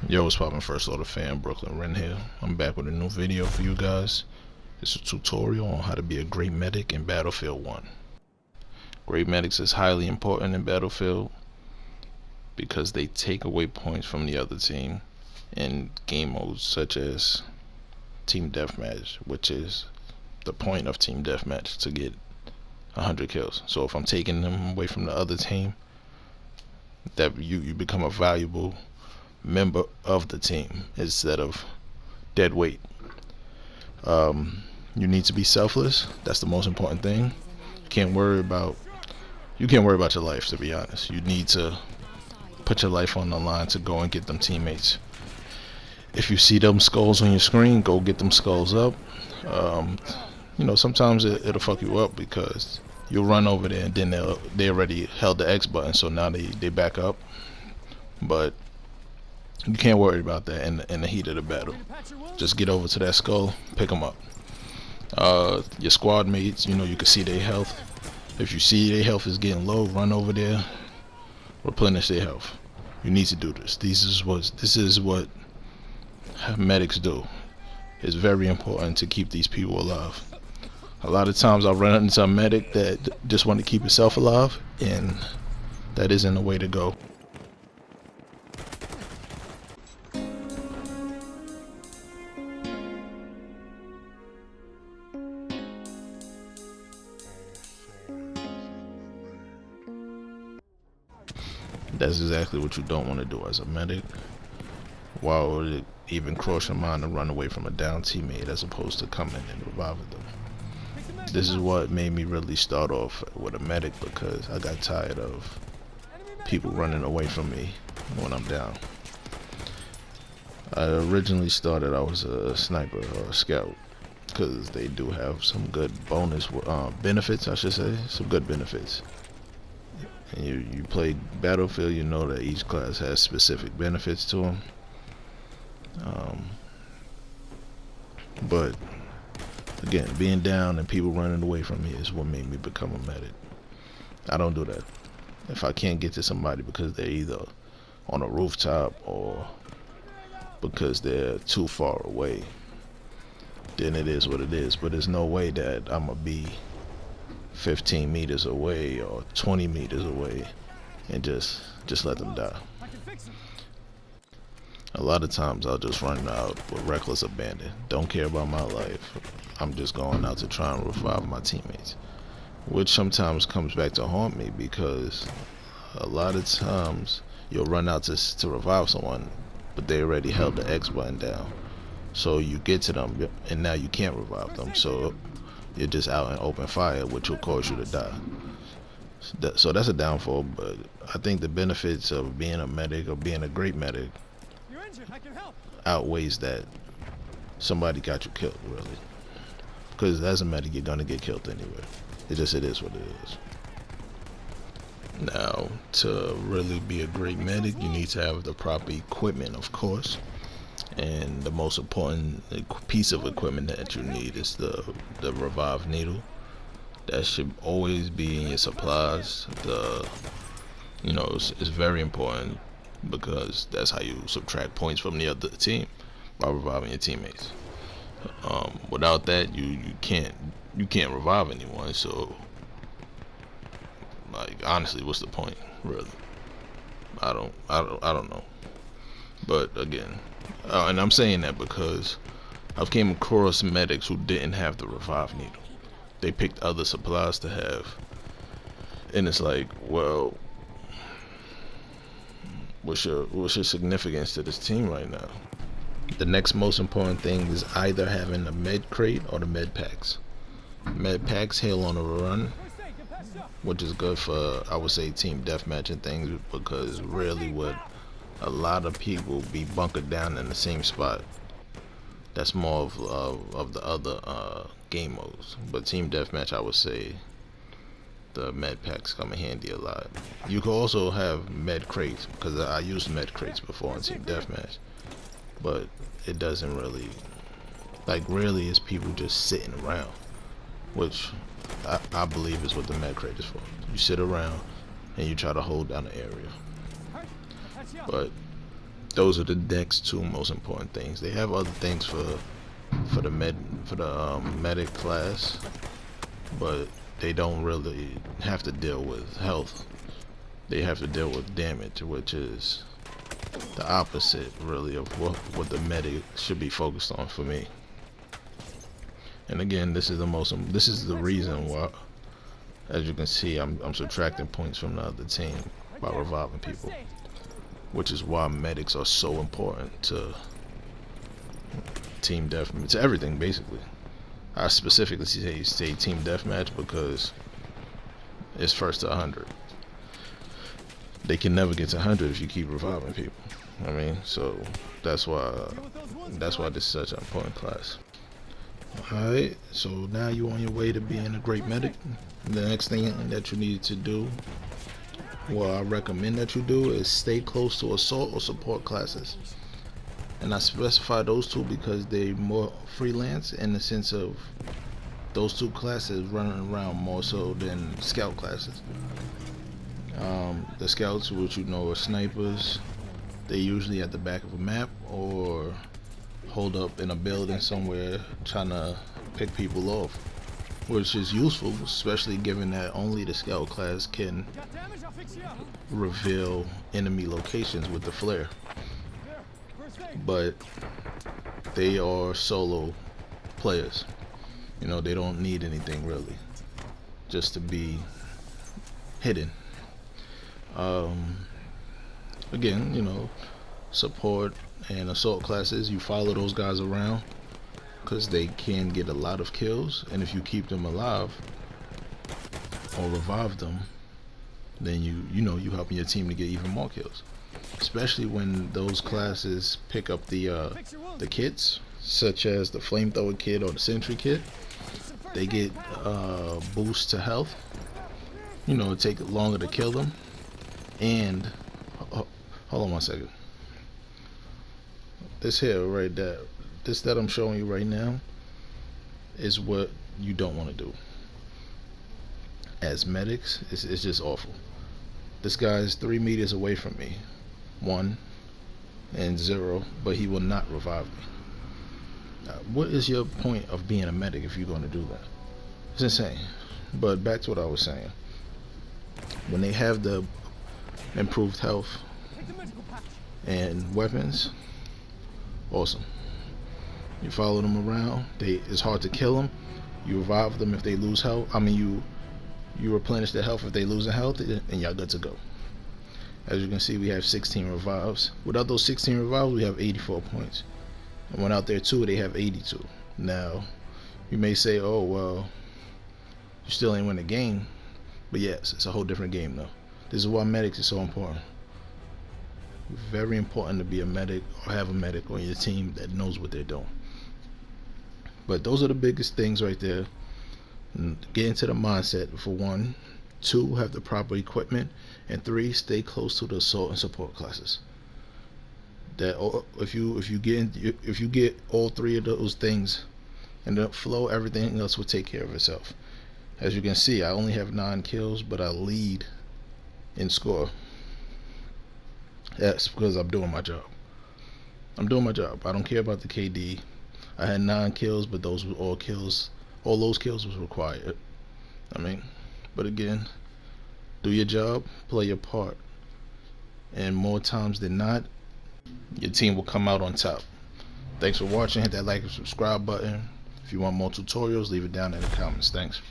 Yo, what's poppin', first order fan, Brooklyn-Ren here. I'm back with a new video for you guys. It's a tutorial on how to be a great medic in Battlefield 1. Great medics is highly important in Battlefield because they take away points from the other team in game modes such as Team Deathmatch, which is the point of Team Deathmatch, to get 100 kills. So if I'm taking them away from the other team, that you become a valuable member of the team instead of dead weight. You need to be selfless. That's the most important thing. You can't worry about your life, to be honest. You need to put your life on the line to go and get them teammates. If you see them skulls on your screen, go get them skulls up. Sometimes it'll fuck you up because you'll run over there and then they already held the X button, so now they back up. But you can't worry about that in the heat of the battle. Just get over to that skull, pick them up. Your squad mates, you can see their health. If you see their health is getting low, run over there, replenish their health. You need to do this. This is what medics do. It's very important to keep these people alive. A lot of times I run into a medic that just want to keep himself alive, and that isn't the way to go. That's exactly what you don't want to do as a medic. Why would it even cross your mind to run away from a down teammate as opposed to coming and reviving them? This is what made me really start off with a medic, because I got tired of people running away from me when I'm down. I originally started, I was a sniper or a scout, because they do have some good bonus benefits, I should say, some good benefits. And you play Battlefield, you know that each class has specific benefits to them. But again, being down and people running away from me is what made me become a medic. I don't do that. If I can't get to somebody because they're either on a rooftop or because they're too far away, then it is what it is. But there's no way that I'm gonna be 15 meters away or 20 meters away and just let them die. A lot of times I'll just run out with reckless abandon. Don't care about my life. I'm just going out to try and revive my teammates, which sometimes comes back to haunt me, because a lot of times you'll run out to revive someone, but they already held the X button down. So you get to them and now you can't revive them. So you're just out in open fire, which will cause you to die. So that's a downfall, but I think the benefits of being a medic or being a great medic outweighs that somebody got you killed, really. Because as a medic, you're gonna get killed anyway. It is what it is. Now, to really be a great medic, you need to have the proper equipment, of course. And the most important piece of equipment that you need is the revive needle. That should always be in your supplies. It's very important, because that's how you subtract points from the other team, by reviving your teammates. Without that, you can't revive anyone. So, honestly, what's the point, really? I don't know. But again, and I'm saying that because I've came across medics who didn't have the revive needle. They picked other supplies to have, and it's like, well, what's your significance to this team right now? The next most important thing is either having the med crate or the med packs. Med packs hail on a run, which is good for, I would say, team deathmatch and things, because really would a lot of people be bunkered down in the same spot. That's more of the other game modes. But team deathmatch, I would say the med packs come in handy a lot. You can also have med crates, because I used med crates before in team deathmatch, but it doesn't really, really is people just sitting around, which I believe is what the med crate is for. You sit around and you try to hold down the area. But Those are the next two most important things. They have other things for the medic class, but they don't really have to deal with health. They have to deal with damage, which is the opposite really of what the medic should be focused on for me. And again, this is the reason why, as you can see, I'm subtracting points from the other team by reviving people, which is why medics are so important to team deathmatch, to everything basically. I specifically say team deathmatch because it's first to 100. They can never get to 100 if you keep reviving people. I mean, so that's why this is such an important class. Alright, so now you're on your way to being a great medic. The next thing that you need to do, what I recommend that you do, is stay close to assault or support classes. And I specify those two because they're more freelance in the sense of those two classes running around more so than scout classes. The scouts, which you know are snipers, they're usually at the back of a map or hold up in a building somewhere trying to pick people off, which is useful, especially given that only the scout class can reveal enemy locations with the flare. But they are solo players, you know, they don't need anything really just to be hidden. Again, you know, support and assault classes, you follow those guys around because they can get a lot of kills, and if you keep them alive or revive them, then you know you helping your team to get even more kills, especially when those classes pick up the kits such as the flamethrower kit or the sentry kit. They get boost to health, you know, it takes longer to kill them. And hold on one second, this here right there, this that I'm showing you right now is what you don't want to do as medics. It's just awful. This guy is 3 meters away from me, 1 and 0, but he will not revive me. What is your point of being a medic if you're going to do that? It's insane. But back to what I was saying, when they have the improved health and weapons, awesome. You follow them around, it's hard to kill them. You revive them if they lose health. I mean, you replenish their health if they lose health, and y'all good to go. As you can see, we have 16 revives. Without those 16 revives, we have 84 points. And when out there too, they have 82. Now, you may say, oh well, you still ain't win the game. But yes, it's a whole different game though. This is why medics is so important. Very important to be a medic or have a medic on your team that knows what they're doing. But those are the biggest things right there. Get into the mindset for 1, 2, have the proper equipment, and 3, stay close to the assault and support classes. That if you get all 3 of those things in the flow, everything else will take care of itself. As you can see, I only have 9 kills, but I lead in score. That's because I'm doing my job. I'm doing my job. I don't care about the KD. I had 9 kills, but those were all kills. All those kills was required. I mean, but again, do your job, play your part, and more times than not, your team will come out on top. Thanks for watching. Hit that like and subscribe button. If you want more tutorials, leave it down in the comments. Thanks.